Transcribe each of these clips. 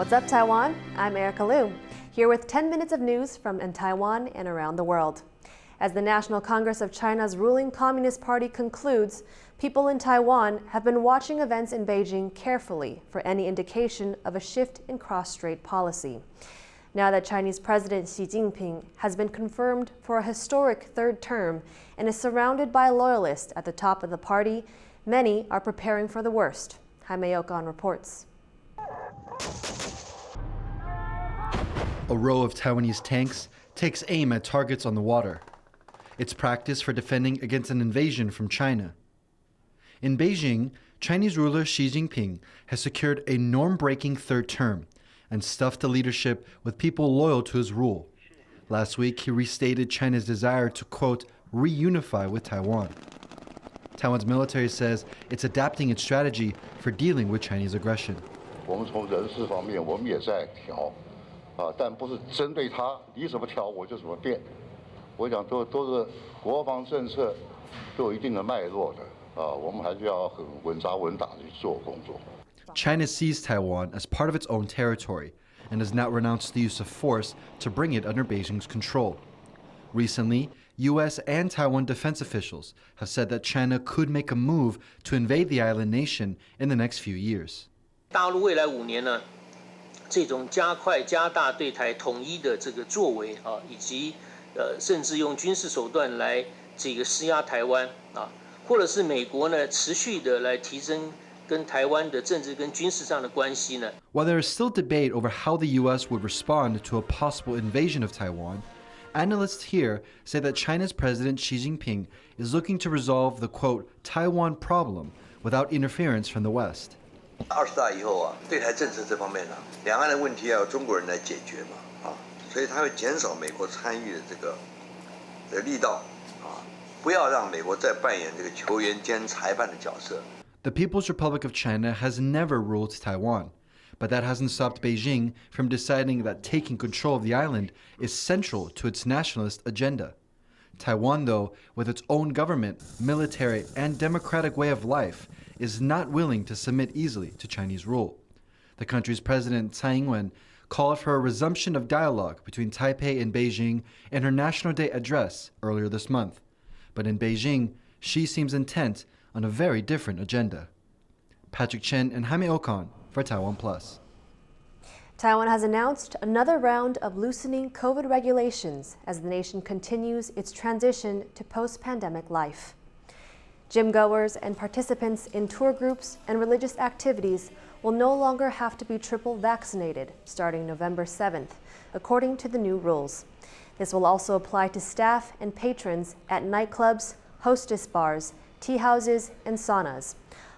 What's up, Taiwan? I'm Erika Liu, here with 10 minutes of news from in Taiwan and around the world. As the National Congress of China's ruling Communist Party concludes, people in Taiwan have been watching events in Beijing carefully for any indication of a shift in cross-strait policy. Now that Chinese President Xi Jinping has been confirmed for a historic third term and is surrounded by loyalists at the top of the party, many are preparing for the worst. Jaime Ocon reports. A row of Taiwanese tanks takes aim at targets on the water. It's practice for defending against an invasion from China. In Beijing, Chinese ruler Xi Jinping has secured a norm-breaking third term and stuffed the leadership with people loyal to his rule. Last week, he restated China's desire to, quote, reunify with Taiwan. Taiwan's military says it's adapting its strategy for dealing with Chinese aggression. 我们从人事方面，我们也在调，但不是针对他，你怎么调我就怎么变。我想都是国防政策都有一定的脉络的，我们还是要很稳扎稳打的去做工作。 China sees Taiwan as part of its own territory and has now renounced the use of force to bring it under Beijing's control. Recently, U.S. and Taiwan defense officials have said that China could make a move to invade the island nation in the next few years. 大陆未来5年呢，这种加快加大对台统一的这个作为啊，以及甚至用军事手段来这个施压台湾啊，或者是美国呢持续的来提升跟台湾的政治跟军事上的关系呢。 While there is still debate over how the U.S. would respond to a possible invasion of Taiwan, analysts here say that China's President Xi Jinping is looking to resolve the, quote, Taiwan problem without interference from the West. 20大以后啊，对台政策这方面呢，两岸的问题要由中国人来解决嘛，所以他会减少美国参与的这个的力道，不要让美国再扮演这个球员兼裁判的角色。 The People's Republic of China has never ruled Taiwan, but that hasn't stopped Beijing from deciding that taking control of the island is central to its nationalist agenda. Taiwan, though, with its own government, military, and democratic way of life, is not willing to submit easily to Chinese rule. The country's president, Tsai Ing-wen, called for a resumption of dialogue between Taipei and Beijing in her National Day address earlier this month. But in Beijing, Xi seems intent on a very different agenda. Patrick Chen and Jaime Ocon for TaiwanPlus. Taiwan has announced another round of loosening COVID regulations as the nation continues its transition to post-pandemic life. Gym-goers and participants in tour groups and religious activities will no longer have to be triple vaccinated starting November 7th, according to the new rules. This will also apply to staff and patrons at nightclubs, hostess bars, tea houses, and saunas.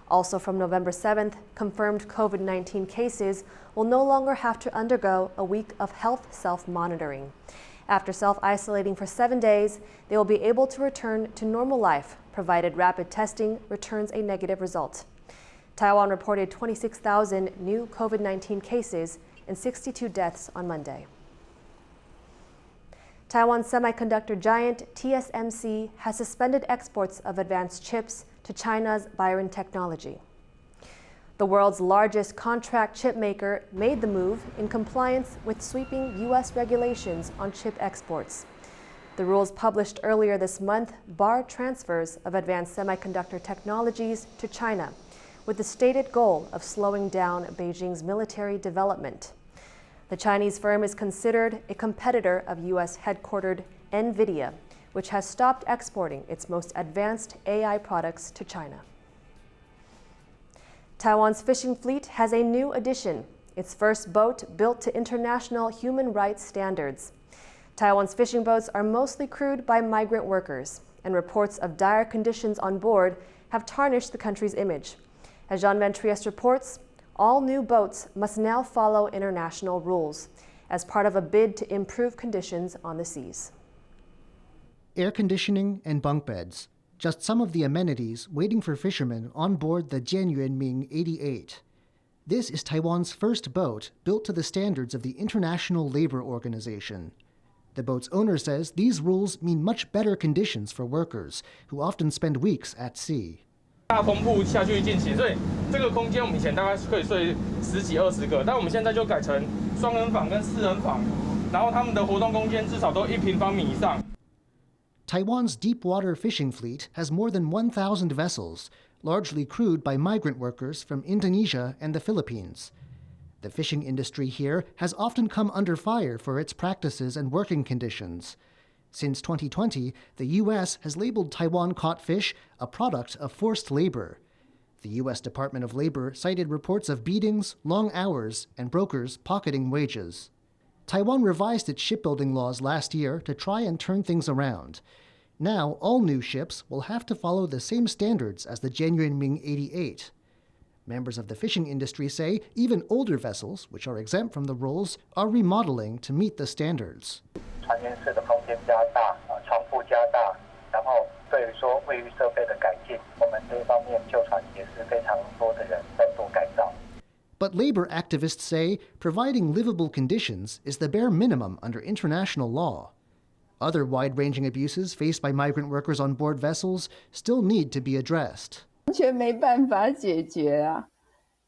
Also from November 7th, confirmed COVID-19 cases will no longer have to undergo a week of health self-monitoring. After self-isolating for 7 days, they will be able to return to normal life, provided rapid testing returns a negative result. Taiwan reported 26,000 new COVID-19 cases and 62 deaths on Monday. Taiwan's semiconductor giant TSMC has suspended exports of advanced chips to China's Migrant technology. The world's largest contract chip maker made the move in compliance with sweeping U.S. regulations on chip exports. The rules published earlier this month bar transfers of advanced semiconductor technologies to China, with the stated goal of slowing down Beijing's military development. The Chinese firm is considered a competitor of U.S.-headquartered NVIDIA, which has stopped exporting its most advanced AI products to China. Taiwan's fishing fleet has a new addition, its first boat built to international human rights standards. Taiwan's fishing boats are mostly crewed by migrant workers, and reports of dire conditions on board have tarnished the country's image. As Jean Van Trieste reports, all new boats must now follow international rules as part of a bid to improve conditions on the seas. Air conditioning and bunk beds, just some of the amenities waiting for fishermen on board the Jianyuanming 88. This is Taiwan's first boat built to the standards of the International Labor Organization. The boat's owner says these rules mean much better conditions for workers, who often spend weeks at sea. 大通铺下去进行，所以这个空间我们以前大概可以睡10几20个，但我们现在就改成双人房跟4人房，然后他们的活动空间至少都1平方米以上。 Taiwan's deep water fishing fleet has more than 1,000 vessels, largely crewed by migrant workers from Indonesia and the Philippines. The fishing industry here has often come under fire for its practices and working conditions. Since 2020, the U.S. has labeled Taiwan-caught fish a product of forced labor. The U.S. Department of Labor cited reports of beatings, long hours, and brokers pocketing wages. Taiwan revised its shipbuilding laws last year to try and turn things around. Now, all new ships will have to follow the same standards as the Jianyuanming 88. Members of the fishing industry say even older vessels, which are exempt from the rules, are remodeling to meet the standards. But labor activists say providing livable conditions is the bare minimum under international law. Other wide-ranging abuses faced by migrant workers on board vessels still need to be addressed. 完全没办法解决啊！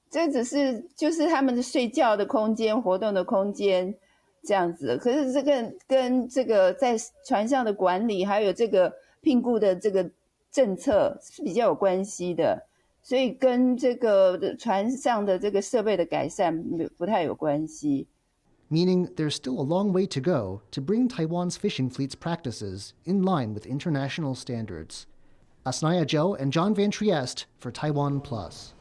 这只是就是他们的睡觉的空间、活动的空间这样子。可是这个跟这个在船上的管理，还有这个聘雇的这个政策是比较有关系的，所以跟这个船上的这个设备的改善不太有关系。Meaning there's still a long way to go to bring Taiwan's fishing fleet's practices in line with international standards. Asnaya Zhou and John Van Trieste for TaiwanPlus.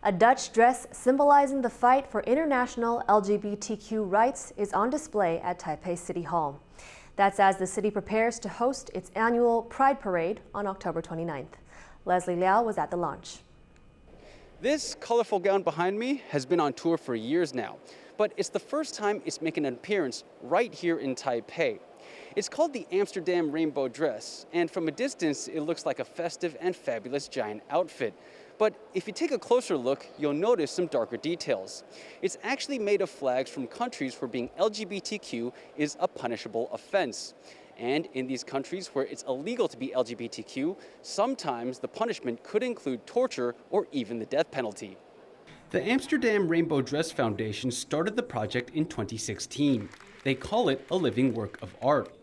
A Dutch dress symbolizing the fight for international LGBTQ rights is on display at Taipei City Hall. That's as the city prepares to host its annual Pride Parade on October 29th. Leslie Liao was at the launch. This colorful gown behind me has been on tour for years now, but it's the first time it's making an appearance right here in Taipei. It's called the Amsterdam rainbow dress, and from a distance, it looks like a festive and fabulous giant outfit. But if you take a closer look, you'll notice some darker details. It's actually made of flags from countries where being LGBTQ is a punishable offense. And in these countries where it's illegal to be LGBTQ, sometimes the punishment could include torture or even the death penalty. The Amsterdam Rainbow Dress Foundation started the project in 2016. They call it a living work of art.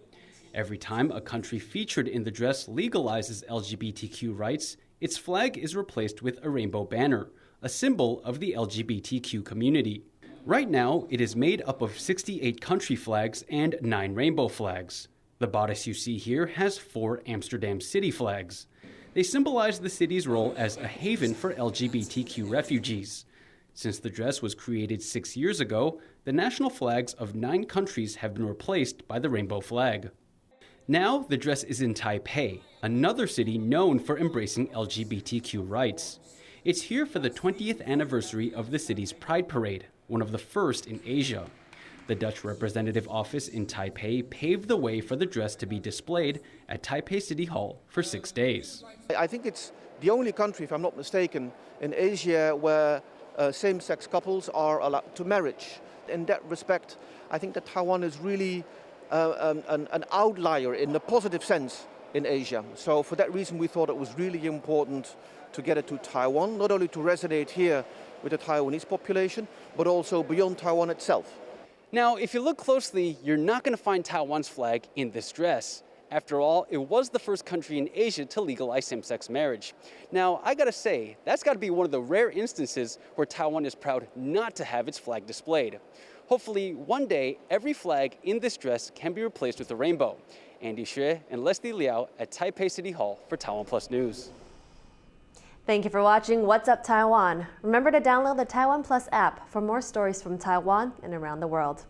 Every time a country featured in the dress legalizes LGBTQ rights, its flag is replaced with a rainbow banner, a symbol of the LGBTQ community. Right now, it is made up of 68 country flags and 9 rainbow flags. The bodice you see here has 4 Amsterdam city flags. They symbolize the city's role as a haven for LGBTQ refugees. Since the dress was created 6 years ago, the national flags of 9 countries have been replaced by the rainbow flag. Now, the dress is in Taipei, another city known for embracing LGBTQ rights. It's here for the 20th anniversary of the city's Pride Parade, one of the first in Asia. The Dutch representative office in Taipei paved the way for the dress to be displayed at Taipei City Hall for 6 days. I think it's the only country, if I'm not mistaken, in Asia where same-sex couples are allowed to marriage. In that respect, I think that Taiwan is really an outlier in the positive sense in Asia. So for that reason, we thought it was really important to get it to Taiwan, not only to resonate here with the Taiwanese population, but also beyond Taiwan itself. Now, if you look closely, you're not going to find Taiwan's flag in this dress. After all, it was the first country in Asia to legalize same-sex marriage. Now, I gotta say, that's gotta be one of the rare instances where Taiwan is proud not to have its flag displayed. Hopefully, one day, every flag in this dress can be replaced with a rainbow. Andy Xue and Leslie Liao at Taipei City Hall for TaiwanPlus News. Thank you for watching What's Up Taiwan. Remember to download the TaiwanPlus app for more stories from Taiwan and around the world.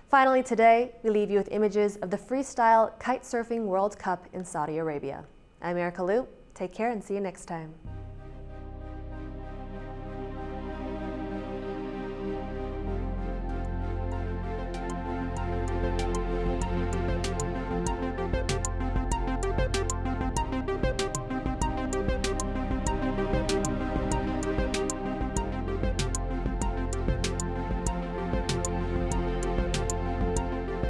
Finally today, we leave you with images of the freestyle kitesurfing World Cup in Saudi Arabia. I'm Erika Liu. Take care and see you next time.